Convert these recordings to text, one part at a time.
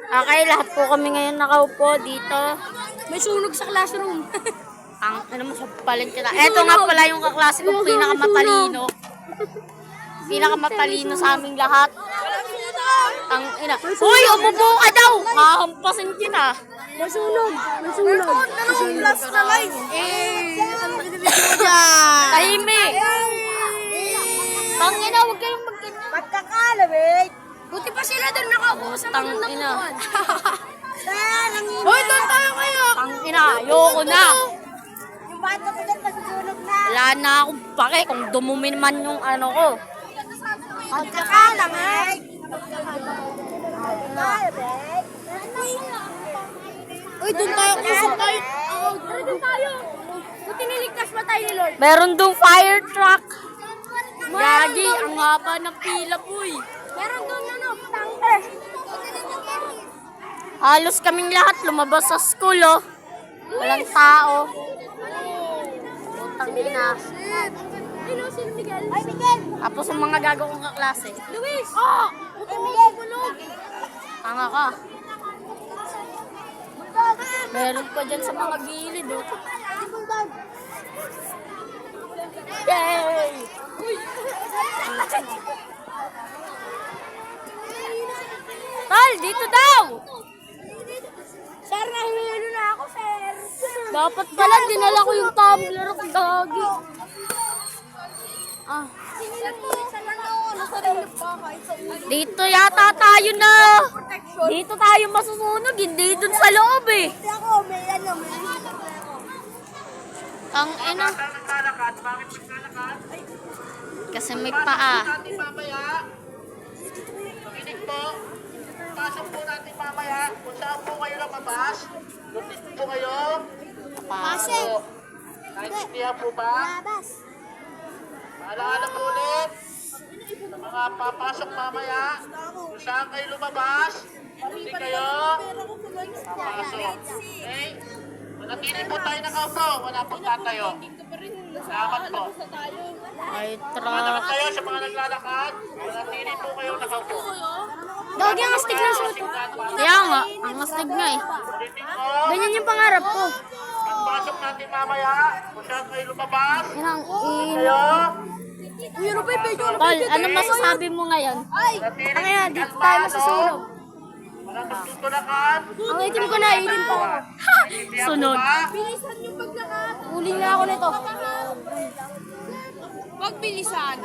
Okay, lahat po kami ngayon nakaupo dito. May sunog sa classroom. Ano mo sa palengke na. Eto nga pala yung kaklase kong pinakamatalino. Pinakamatalino sa aming lahat. Ang ina. Uy, umupo ka daw! Hahampasin kita. May sunog. Plus na lights. Tahimik. Tangina, huwag kayong magganyan. Pagkakalawit. Buti pa sila doon nakaupo sa Tangina. Hoy, doon tayo kayo. Tangina, ayoko na. Yung bata ko doon masusunog na. Wala na akong pake kung dumumi man yung ano ko. Pagkakalawit. Uy, doon tayo. Kusog tayo. Doon tayo. Buti niligtas pa tayo ni Lord. Meron dong fire truck. Gagi, ang haba ng pila po eh. Meron doon tanker. Halos kaming lahat lumabas sa school oh. Walang tao. Putang ina. Hello, si Miguel. Ay, Miguel. Tapos ang mga gago kong kaklase. Luis. Oh, Miguel. Bulog. Tanga ka. Meron pa dyan sa mga gilid oh. Yay! Tal, dito daw! Sir, nahihilo na ako, sir. Dapat pala dinala ko yung tumbler ko, gagi. Ah, dito yata tayo na. Dito tayo masusunog, hindi dun sa loob eh. Ako, may Ang ina. Kasi may paa. Pakinig po. Pasok po natin mamaya. Kung saan po kayo lumabas, lutis po kayo. Pasok. Naintindihan po ba? Paalala po ulit. Sa mga papasok mamaya, kung saan kayo lumabas, hindi kayo papasok. Okay? Manatili po tayo nakaupo. Wala po tatayo. Salamat po. Ay, Salamat truck. kayo sa mga naglalakad. Manatili po kayo nakaupo. Gagi ang astig na suot. Kaya nga, ang astig nga eh. Ulitin ko. Ganyan yung pangarap ko. Pagpasok natin mamaya, kung saan kayo lumabas, Yan ang kayo, Uy, ano ba yung video? Tol, ano masasabi mo ngayon? Ay, ang yan, dito tayo masusunog. walang magtutulakan. Ang itim ko na, itim pa ako. Sunod. Bilisan yung paglakad. Uling na ako nito. Pagbilisan.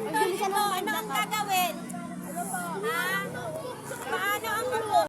Pagbilisan mo, ano ang gagawin? Ha?